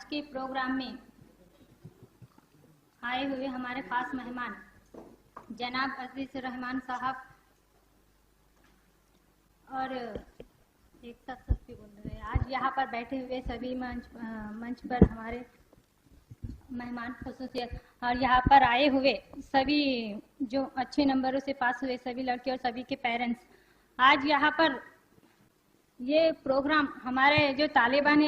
आज के प्रोग्राम में आए हुए हमारे खास मेहमान जनाब अजीज रहमान साहब और एक साथ सबकी बोल रहे हैं। आज यहाँ पर बैठे हुए सभी मंच पर हमारे मेहमान खसूसियत और यहाँ पर आए हुए सभी जो अच्छे नंबरों से पास हुए सभी लड़के और सभी के पेरेंट्स, आज यहाँ पर ये प्रोग्राम हमारे जो तालिबान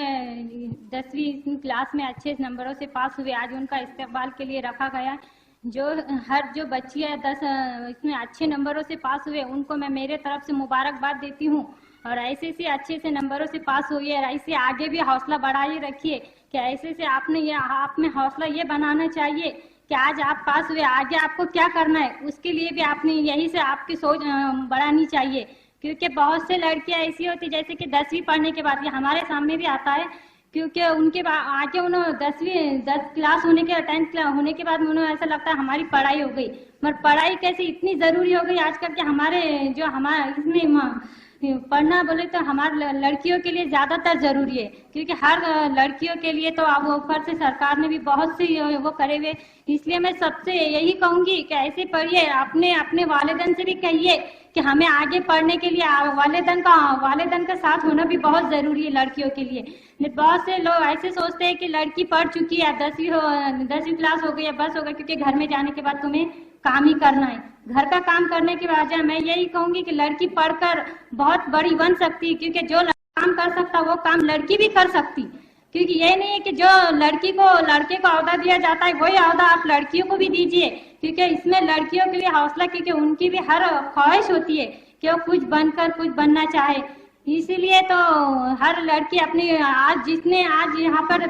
10वीं क्लास में अच्छे नंबरों से पास हुए, आज उनका इस्तकबाल के लिए रखा गया। जो बच्चियाँ 10 इसमें अच्छे नंबरों से पास हुए उनको मैं मेरे तरफ से मुबारकबाद देती हूँ और ऐसे से अच्छे से नंबरों से पास हुई है। ऐसे आगे भी हौसला बढ़ाए रखिए कि ऐसे से आपने आप में हौसला ये बनाना चाहिए कि आज आप पास हुए, आगे आपको क्या करना है उसके लिए भी आपने यही से आपकी सोच बढ़ानी चाहिए। क्योंकि बहुत से लड़कियां ऐसी होती जैसे कि 10वीं पढ़ने के बाद, ये हमारे सामने भी आता है, क्योंकि उनके आगे उन्होंने 10 क्लास होने के 10th क्लास होने के बाद उन्हें ऐसा लगता है हमारी पढ़ाई हो गई। मगर पढ़ाई कैसे इतनी जरूरी हो गई आजकल के हमारे इसमें पढ़ना बोले तो हमारे लड़कियों के लिए ज्यादातर जरूरी है, क्योंकि हर लड़कियों के लिए तो अब ऊपर से सरकार ने भी बहुत सी वो करे हुए। इसलिए मैं सबसे यही कहूंगी कि ऐसे पढ़िए, अपने वालिदैन से भी कहिए कि हमें आगे पढ़ने के लिए वालिदैन का साथ होना भी बहुत जरूरी है लड़कियों के लिए। बहुत से लोग ऐसे सोचते हैं कि लड़की पढ़ चुकी है, 10वीं क्लास हो गई है, बस हो गया, क्योंकि घर में जाने के बाद तुम्हें काम ही करना है। घर का काम करने की वजह मैं यही कहूंगी कि लड़की पढ़कर बहुत बड़ी बन सकती है, क्योंकि जो काम कर सकता वो काम लड़की भी कर सकती। क्योंकि ये नहीं है कि जो लड़के को ओहदा दिया जाता है वही ओहदा आप लड़कियों को भी दीजिए, क्योंकि इसमें लड़कियों के लिए हौसला, क्योंकि उनकी भी हर ख्वाहिश होती है कि वो कुछ बनना चाहे। इसीलिए तो हर लड़की अपनी आज यहाँ पर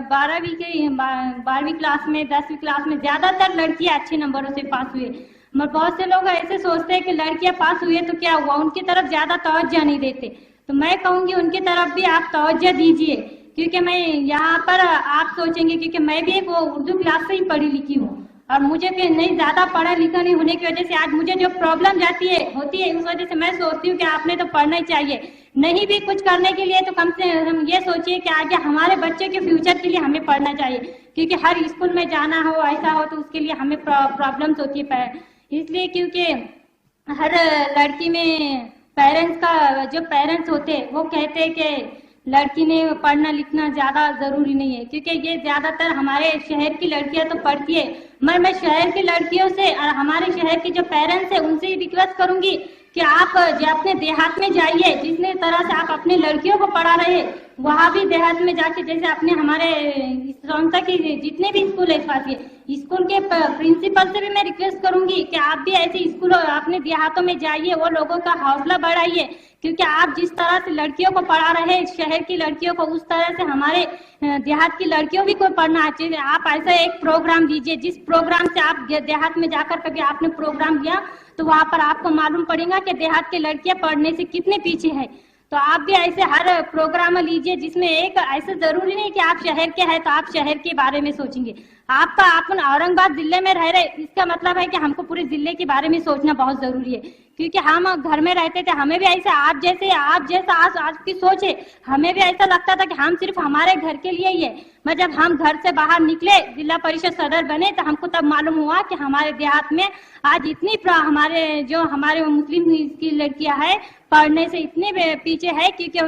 12वीं क्लास में 10वीं क्लास में ज्यादातर लड़कियां अच्छे नंबरों से पास हुए। मगर बहुत से लोग ऐसे सोचते हैं कि लड़कियां पास हुई है तो क्या हुआ, उनकी तरफ ज्यादा तवज्जो नहीं देते। तो मैं कहूंगी उनकी तरफ भी आप तवज्जो दीजिए, क्योंकि मैं यहाँ पर आप सोचेंगे, क्योंकि मैं भी वो उर्दू क्लास से ही पढ़ी लिखी हूँ और मुझे भी नहीं ज्यादा पढ़ा लिखा नहीं होने की वजह से आज मुझे जो प्रॉब्लम होती है उस वजह से मैं सोचती हूँ कि आपने तो पढ़ना ही चाहिए। नहीं भी कुछ करने के लिए तो कम से हम ये सोचिए कि आगे हमारे बच्चे के फ्यूचर के लिए हमें पढ़ना चाहिए, क्योंकि हर स्कूल में जाना हो ऐसा हो तो उसके लिए हमें प्रॉब्लम्स होती है। इसलिए क्योंकि हर लड़की में पेरेंट्स होते हैं वो कहते हैं कि लड़की ने पढ़ना लिखना ज्यादा जरूरी नहीं है, क्योंकि ये ज्यादातर हमारे शहर की लड़कियां तो पढ़ती है। मैं शहर की लड़कियों से और हमारे शहर के जो पेरेंट्स है उनसे रिक्वेस्ट करूंगी कि आप जो अपने देहात में जाइए, जितने तरह से आप अपने लड़कियों को पढ़ा रहे वहाँ भी देहात में जाके, जैसे अपने हमारे संस्था की जितने भी स्कूल है इस पास के स्कूल के प्रिंसिपल से भी मैं रिक्वेस्ट करूंगी कि आप भी ऐसे स्कूल अपने देहातों में जाइए, वो लोगों का हौसला बढ़ाइए। क्योंकि आप जिस तरह से लड़कियों को पढ़ा रहे हैं शहर की लड़कियों को, उस तरह से हमारे देहात की लड़कियों भी को पढ़ना चाहिए। आप ऐसा एक प्रोग्राम दीजिए जिस प्रोग्राम से आप देहात में जाकर कभी आपने प्रोग्राम दिया तो वहाँ पर आपको मालूम पड़ेगा कि देहात की लड़कियां पढ़ने से कितने पीछे है। तो आप भी ऐसे हर प्रोग्राम लीजिए जिसमें एक ऐसे जरूरी नहीं कि आप शहर के हैं तो आप शहर के बारे में सोचेंगे। आपका अपन औरंगाबाद जिले में रह रहे, इसका मतलब है कि हमको पूरे जिले के बारे में सोचना बहुत जरूरी है, क्योंकि हम घर में रहते थे, हमें भी ऐसे आप जैसा आज की सोच है, हमें भी ऐसा लगता था कि हम सिर्फ हमारे घर के लिए ही है। मैं जब हम घर से बाहर निकले, जिला परिषद सदर बने, तो हमको तब मालूम हुआ कि हमारे देहात में आज इतनी हमारे मुस्लिम की लड़कियां है पढ़ने से इतने पीछे है, क्योंकि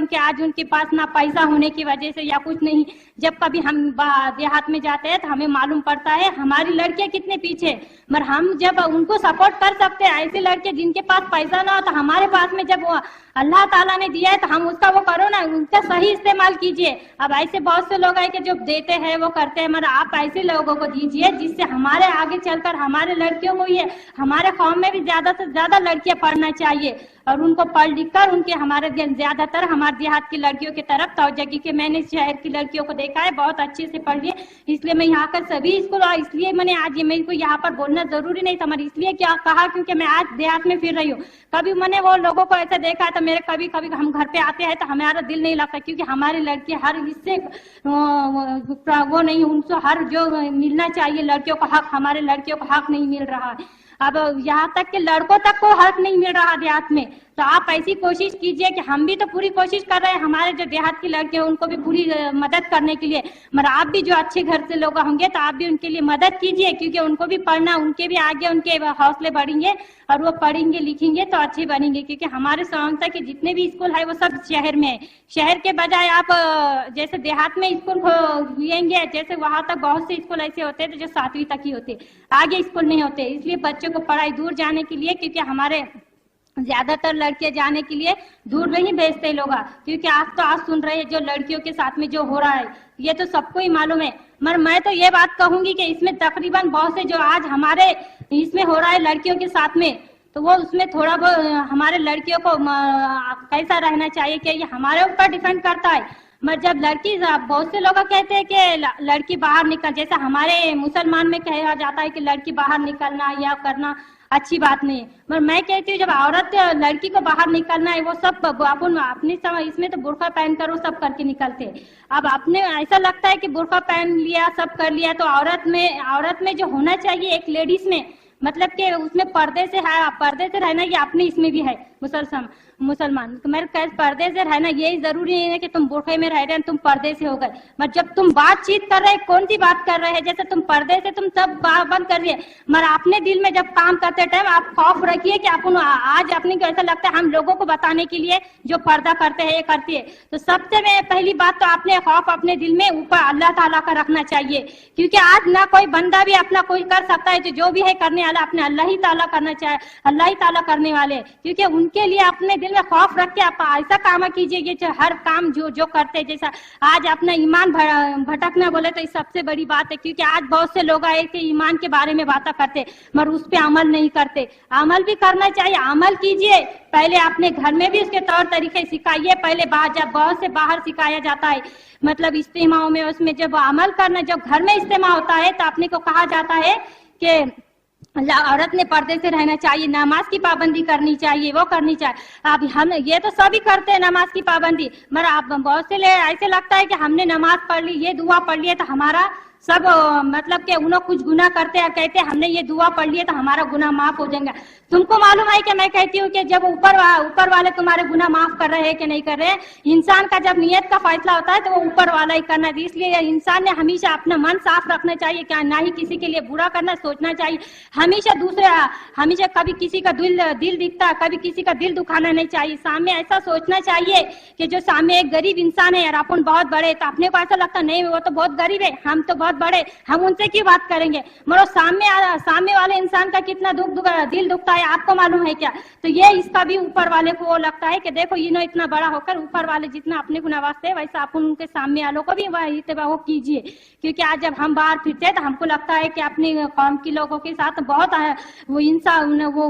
उनके पास ना पैसा होने की वजह से या कुछ नहीं। जब कभी हम देहात में जाते हैं तो हमें मालूम पड़ता है हमारी लड़कियां कितने पीछे। मगर हम जब उनको सपोर्ट कर सकते हैं, ऐसे लड़के जिनके पास पैसा ना हो, तो हमारे पास में जब वो अल्लाह ताला ने दिया है तो हम उसका वो करो ना, उनका सही इस्तेमाल कीजिए। अब ऐसे बहुत से लोग हैं कि जो देते हैं वो करते हैं, मगर आप ऐसे लोगों को दीजिए जिससे हमारे आगे चलकर हमारे लड़कियों को ये हमारे कौम में भी ज्यादा से ज्यादा लड़कियां पढ़ना चाहिए और उनको पढ़ लिख कर उनके हमारे ज्यादातर हमारे देहात की लड़कियों की तरफ तवज्जो की। मैंने शहर की लड़कियों को देखा है बहुत अच्छे से पढ़ लिए, इसलिए मैं यहाँ कर सभी स्कूल, इसलिए मैंने आज मेरे को यहाँ पर बोलना जरूरी नहीं था, मगर इसलिए क्या कहा क्योंकि मैं आज देहात में फिर रही हूँ। कभी मैंने वो लोगों को ऐसा देखा है तो मेरे कभी हम घर पे आते हैं तो हमारा दिल नहीं लगता, क्योंकि हमारी लड़की हर इससे वो नहीं, उनको हर जो मिलना चाहिए लड़कियों को हक, हमारे लड़कियों को हक नहीं मिल रहा है। अब यहाँ तक कि लड़कों तक को हक नहीं मिल रहा देहात में, तो आप ऐसी कोशिश कीजिए कि हम भी तो पूरी कोशिश कर रहे हैं, हमारे जो देहात की लड़के हैं उनको भी पूरी मदद करने के लिए, मगर आप भी जो अच्छे घर से लोग होंगे तो आप भी उनके लिए मदद कीजिए, क्योंकि उनको भी पढ़ना, उनके भी आगे उनके हौसले बढ़ेंगे और वो पढ़ेंगे लिखेंगे तो अच्छे बनेंगे। क्योंकि हमारे समानता के जितने भी स्कूल है वो सब शहर में है, शहर के बजाय आप जैसे देहात में स्कूल खोलेंगे, जैसे वहां तक बहुत से स्कूल ऐसे होते हैं जो 7वीं तक ही होते, आगे स्कूल नहीं होते। इसलिए बच्चों को पढ़ाई दूर जाने के लिए, क्योंकि हमारे ज्यादातर लड़के जाने के लिए दूर नहीं भेजते लोग, क्योंकि आज सुन रहे हैं जो लड़कियों के साथ में जो हो रहा है ये तो सबको ही मालूम है। मगर मैं तो ये बात कहूंगी कि इसमें तकरीबन बहुत से जो आज हमारे इसमें हो रहा है लड़कियों के साथ में, तो वो उसमें थोड़ा बहुत हमारे लड़कियों को कैसा रहना चाहिए कि ये हमारे ऊपर डिपेंड करता है। मगर जब लड़की, बहुत से लोग कहते हैं कि लड़की बाहर निकल, जैसे हमारे मुसलमान में कहा जाता है कि लड़की बाहर निकलना या करना अच्छी बात नहीं है, मगर मैं कहती हूँ जब औरत लड़की को बाहर निकलना है वो सब अपन अपनी समय, इसमें तो बुर्का पहन कर वो सब करके निकलते हैं। अब अपने ऐसा लगता है कि बुर्का पहन लिया सब कर लिया, तो औरत में जो होना चाहिए एक लेडीज में, मतलब कि उसमें पर्दे से है, पर्दे से रहना ये अपने इसमें भी है मुसलमान मेरे कह पर्दे से रहना, यही जरूरी नहीं है कि तुम बुरखे में रह रहे हैं तुम पर्दे से हो गए। मगर जब तुम बातचीत कर रहे हैं, कौन सी बात कर रहे हैं, जैसे तुम पर्दे से तुम सब बंद कर रही, मगर अपने दिल में जब काम करते टाइम आप खौफ रखिए कि अपन आज अपने को ऐसा लगता है हम लोगों को बताने के लिए जो पर्दा करते हैं ये करती है, तो सबसे पहली बात तो आपने खौफ अपने दिल में ऊपर अल्लाह ताला का रखना चाहिए। क्योंकि आज ना कोई बंदा भी अपना कोई कर सकता है, जो भी है करने वाला अपने अल्लाह ही ताला करना चाहिए, अल्लाह ही ताला करने वाले, क्योंकि उनके लिए अपने दिल में खौफ रख के आप ऐसा काम कीजिए कि हर काम जो करते हैं, जैसा आज अपना ईमान भटकना बोले तो सबसे बड़ी बात है। क्योंकि आज बहुत से लोग आए कि ईमान के बारे में बातें करते मगर उस पे अमल नहीं करते। अमल भी करना चाहिए, अमल कीजिए, पहले अपने घर में भी उसके तौर तरीके सिखाइए, पहले जब बहुत से बाहर सिखाया जाता है, मतलब इज्तिमाओं में, उसमें जब अमल करना, जब घर में इज्तिमा होता है तो अपने को कहा जाता है कि औरत ने पर्दे से रहना चाहिए, नमाज की पाबंदी करनी चाहिए, वो करनी चाहिए। अब हम ये तो सभी करते हैं नमाज की पाबंदी, मगर आप बहुत से ऐसे लगता है कि हमने नमाज पढ़ ली, ये दुआ पढ़ ली तो हमारा सब मतलब कि उन्होंने कुछ गुनाह करते हैं, कहते हैं हमने ये दुआ पढ़ लिया तो हमारा गुनाह माफ हो जाएगा। तुमको मालूम है कि मैं कहती हूँ कि जब ऊपर वाले तुम्हारे गुनाह माफ कर रहे हैं कि नहीं कर रहे हैं, इंसान का जब नियत का फैसला होता है तो वो ऊपर वाला ही करना है। इसलिए इंसान ने हमेशा अपना मन साफ रखना चाहिए, क्या ना ही किसी के लिए बुरा करना सोचना चाहिए, हमेशा कभी किसी का दिल दिखता है, कभी किसी का दिल दुखाना नहीं चाहिए। सामने ऐसा सोचना चाहिए कि जो सामने एक गरीब इंसान है और अपन बहुत बड़े, तो अपने को ऐसा लगता नहीं वो तो बहुत गरीब है, हम तो बहुत बड़े, हम उनसे क्यों बात करेंगे, मगर सामने वाले इंसान का कितना दिल दुखता है आपको मालूम है क्या। तो ये इसका भी ऊपर वाले को वो लगता है कि देखो ये इतना बड़ा होकर ऊपर वाले जितना अपने को नवाजते हैं वैसा अपन उनके सामने वालों को भी वो कीजिए। क्योंकि आज जब हम बाहर फिरते हैं तो हमको लगता है कि अपने कौम के लोगों के साथ बहुत वो इंसान वो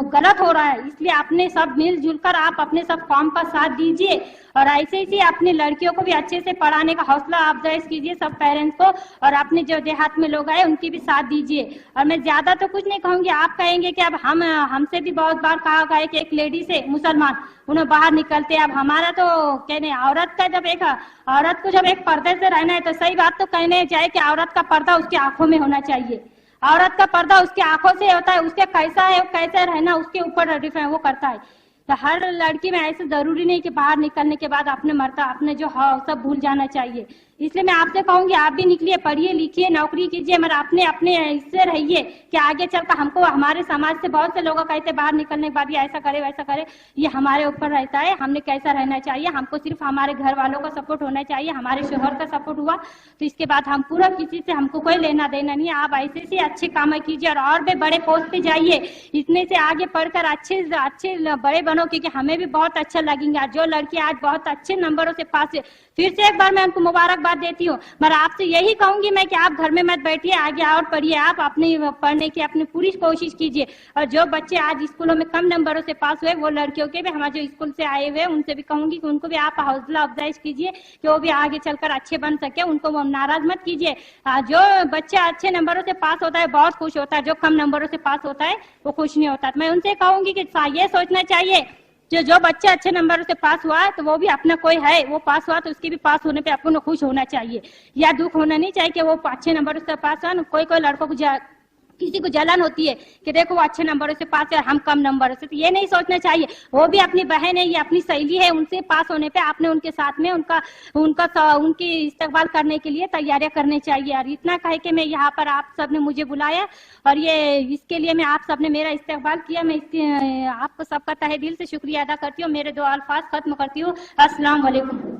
गलत हो रहा है, इसलिए अपने सब मिलजुल कर आप अपने सब कौम का साथ दीजिए और ऐसे ही अपने लड़कियों को भी अच्छे से पढ़ाने का हौसला अफजाई कीजिए सब पेरेंट्स को, और अपने जो देहात में लोग आए उनकी भी साथ दीजिए। और मैं ज्यादा तो कुछ नहीं कहूंगी, आप कहेंगे कि अब हमसे भी बहुत बार कहा गया कि एक लेडी से मुसलमान उन्हें बाहर निकलते, अब हमारा तो कहने औरत को जब एक पर्दे से रहना है तो सही बात तो कहने जाए कि औरत का पर्दा उसकी आंखों में होना चाहिए, औरत का पर्दा उसकी आंखों से होता है, उसके कैसा है कैसे रहना उसके ऊपर वो करता है। तो हर लड़की में ऐसे जरूरी नहीं कि बाहर निकलने के बाद अपने जो सब भूल जाना चाहिए। इसलिए मैं आपसे कहूंगी आप भी निकलिए, पढ़िए लिखिए, नौकरी कीजिए, मगर अपने इससे रहिए कि आगे चलकर हमको हमारे समाज से बहुत से लोग कहते बाहर निकलने के बाद ये ऐसा करे वैसा करे, ये हमारे ऊपर रहता है, हमने कैसा रहना चाहिए, हमको सिर्फ हमारे घर वालों का सपोर्ट होना चाहिए, हमारे शोहर का सपोर्ट हुआ तो इसके बाद हम पूरा किसी से हमको कोई लेना देना नहीं। आप ऐसे से अच्छे काम कीजिए और भी बड़े पोस्ट पे जाइए, इतने से आगे पढ़कर अच्छे बड़े बनो, क्योंकि हमें भी बहुत अच्छा लगेगा। जो लड़की आज बहुत अच्छे नंबरों से पास है, फिर से एक बार मैं उनको मुबारकबाद देती हूँ, मगर आपसे यही कहूंगी मैं कि आप घर में मत बैठिए, आगे और पढ़िए, आप अपने पढ़ने की अपनी पूरी कोशिश कीजिए। और जो बच्चे आज स्कूलों में कम नंबरों से पास हुए वो लड़कियों के भी, हमारे जो स्कूल से आए हुए उनसे भी कहूंगी कि उनको भी आप हौसला अफजाई कीजिए कि वो भी आगे चलकर अच्छे बन सके, उनको वो नाराज मत कीजिए। जो बच्चा अच्छे नंबरों से पास होता है बहुत खुश होता है, जो कम नंबरों से पास होता है वो खुश नहीं होता। मैं उनसे कहूंगी कि ये सोचना चाहिए जो बच्चा अच्छे नंबरों से पास हुआ तो वो भी अपना कोई है वो पास हुआ तो उसके भी पास होने पे अपन को खुश होना चाहिए, या दुख होना नहीं चाहिए कि वो अच्छे नंबरों से पास हुआ। कोई लड़कों को किसी को जलन होती है कि देखो वो अच्छे नंबरों से पास है और हम कम नंबरों से, तो ये नहीं सोचना चाहिए। वो भी अपनी बहन है, ये अपनी सहेली है, उनसे पास होने पे आपने उनके साथ में उनकी इस्तकबाल करने के लिए तैयारियां करनी चाहिए। और इतना कहे कि मैं यहाँ पर आप सबने मुझे बुलाया और ये इसके लिए मैं आप सबने मेरा इस्तकबाल किया, मैं आपको सबका तहे दिल से शुक्रिया अदा करती हूँ। मेरे 2 अल्फाज खत्म करती हूँ। अस्सलाम वालेकुम।